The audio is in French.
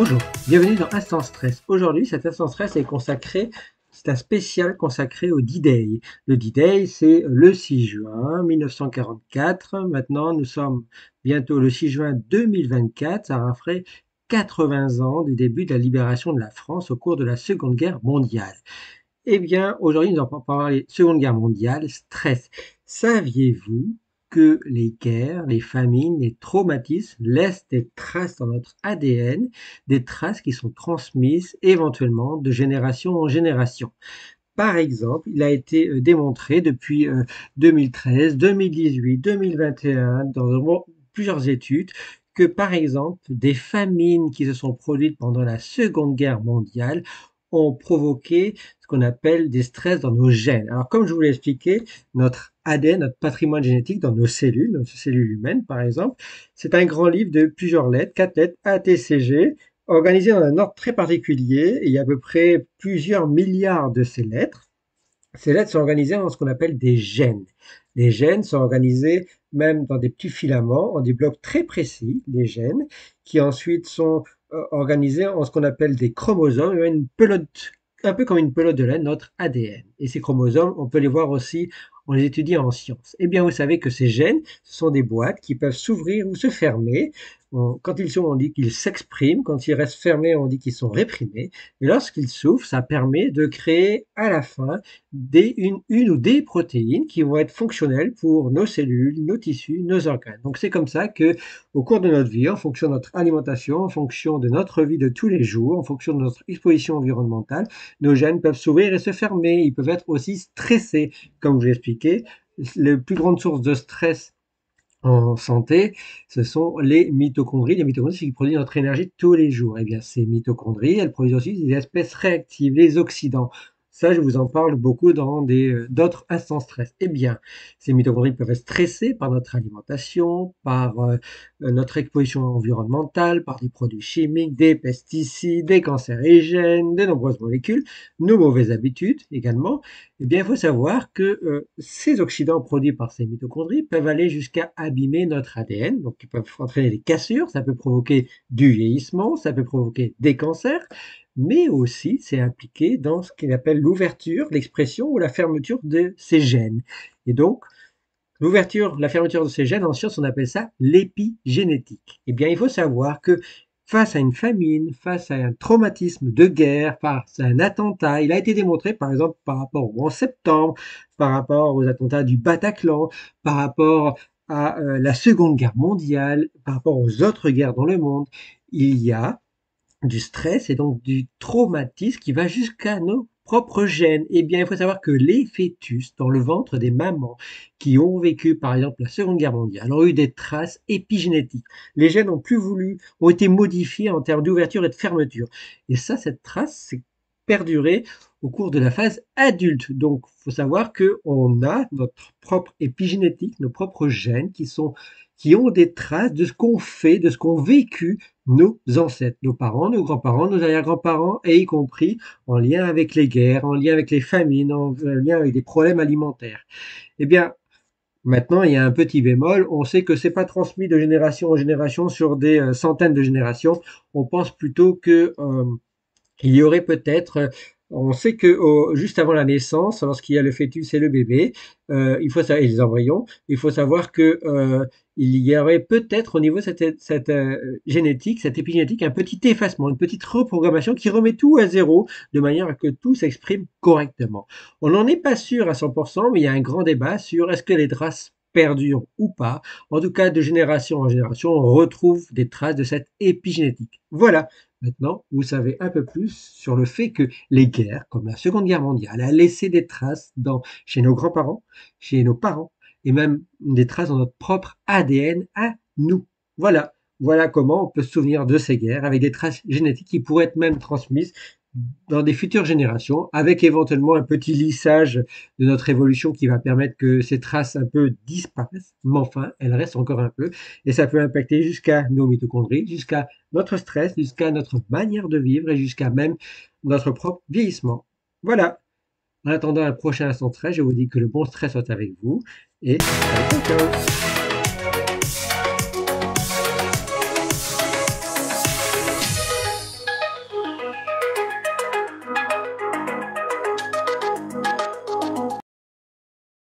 Bonjour, bienvenue dans Instant Stress. Aujourd'hui, cet Instant Stress est consacré, c'est un spécial consacré au D-Day. Le D-Day, c'est le 6 juin 1944. Maintenant, nous sommes bientôt le 6 juin 2024. Ça ferait 80 ans du début de la libération de la France au cours de la Seconde Guerre mondiale. Eh bien, aujourd'hui, nous allons parler Seconde Guerre mondiale, stress. Saviez-vous que les guerres, les famines, les traumatismes laissent des traces dans notre ADN, des traces qui sont transmises éventuellement de génération en génération? Par exemple, il a été démontré depuis 2013, 2018, 2021, dans plusieurs études, que par exemple, des famines qui se sont produites pendant la Seconde Guerre mondiale ont provoqué ce qu'on appelle des stress dans nos gènes. Alors, comme je vous l'ai expliqué, notre ADN, notre patrimoine génétique dans nos cellules humaines par exemple, c'est un grand livre de plusieurs lettres, 4 lettres, ATCG, organisé dans un ordre très particulier. Il y a à peu près plusieurs milliards de ces lettres. Ces lettres sont organisées en ce qu'on appelle des gènes. Les gènes sont organisés même dans des petits filaments, en des blocs très précis, les gènes, qui ensuite sont organisés en ce qu'on appelle des chromosomes, une pelote, un peu comme une pelote de laine, notre ADN. Et ces chromosomes, on peut les voir aussi, on les étudie en sciences. Eh bien, vous savez que ces gènes, ce sont des boîtes qui peuvent s'ouvrir ou se fermer. Quand ils sont, on dit qu'ils s'expriment. Quand ils restent fermés, on dit qu'ils sont réprimés. Et lorsqu'ils s'ouvrent, ça permet de créer à la fin une ou des protéines qui vont être fonctionnelles pour nos cellules, nos tissus, nos organes. Donc c'est comme ça que, au cours de notre vie, en fonction de notre alimentation, en fonction de notre vie de tous les jours, en fonction de notre exposition environnementale, nos gènes peuvent s'ouvrir et se fermer. Ils peuvent être aussi stressés, comme je l'ai expliqué. Les plus grandes sources de stress en santé, ce sont les mitochondries. Les mitochondries, c'est qui produisent notre énergie tous les jours. Eh bien, ces mitochondries, elles produisent aussi des espèces réactives, les oxydants. Ça, je vous en parle beaucoup dans d'autres instants stress. Eh bien, ces mitochondries peuvent être stressées par notre alimentation, par notre exposition environnementale, par des produits chimiques, des pesticides, des cancérigènes, de nombreuses molécules, nos mauvaises habitudes également. Eh bien, il faut savoir que ces oxydants produits par ces mitochondries peuvent aller jusqu'à abîmer notre ADN, donc ils peuvent entraîner des cassures, ça peut provoquer du vieillissement, ça peut provoquer des cancers, mais aussi c'est impliqué dans ce qu'on appelle l'ouverture, l'expression ou la fermeture de ces gènes. Et donc, l'ouverture, la fermeture de ces gènes, en science, on appelle ça l'épigénétique. Eh bien, il faut savoir que face à une famine, face à un traumatisme de guerre, face à un attentat, il a été démontré, par exemple, par rapport au 11 septembre, par rapport aux attentats du Bataclan, par rapport à la Seconde Guerre mondiale, par rapport aux autres guerres dans le monde, il y a du stress et donc du traumatisme qui va jusqu'à nos propres gènes. Eh bien, il faut savoir que les fœtus dans le ventre des mamans qui ont vécu, par exemple, la Seconde Guerre mondiale, ont eu des traces épigénétiques. Les gènes ont été modifiés en termes d'ouverture et de fermeture. Et ça, cette trace, c'est perduré au cours de la phase adulte. Donc, il faut savoir qu'on a notre propre épigénétique, nos propres gènes qui ont des traces de ce qu'on fait, de ce qu'ont vécu nos ancêtres, nos parents, nos grands-parents, nos arrière-grands-parents, et y compris en lien avec les guerres, en lien avec les famines, en lien avec des problèmes alimentaires. Eh bien, maintenant, il y a un petit bémol. On sait que c'est pas transmis de génération en génération sur des centaines de générations. On pense plutôt que il y aurait peut-être, on sait que juste avant la naissance, lorsqu'il y a le fœtus et le bébé, et les embryons, il faut savoir que il y aurait peut-être au niveau de cette génétique, cette épigénétique, un petit effacement, une petite reprogrammation qui remet tout à zéro, de manière à que tout s'exprime correctement. On n'en est pas sûr à 100%, mais il y a un grand débat sur est-ce que les traces perdurent ou pas. En tout cas, de génération en génération, on retrouve des traces de cette épigénétique. Voilà. Maintenant, vous savez un peu plus sur le fait que les guerres, comme la Seconde Guerre mondiale, a laissé des traces chez nos grands-parents, chez nos parents, et même des traces dans notre propre ADN à nous. Voilà. Voilà comment on peut se souvenir de ces guerres avec des traces génétiques qui pourraient être même transmises dans des futures générations, avec éventuellement un petit lissage de notre évolution qui va permettre que ces traces un peu disparaissent, mais enfin, elles restent encore un peu, et ça peut impacter jusqu'à nos mitochondries, jusqu'à notre stress, jusqu'à notre manière de vivre et jusqu'à même notre propre vieillissement. Voilà. En attendant un prochain instant stress, je vous dis que le bon stress soit avec vous et ciao, ciao.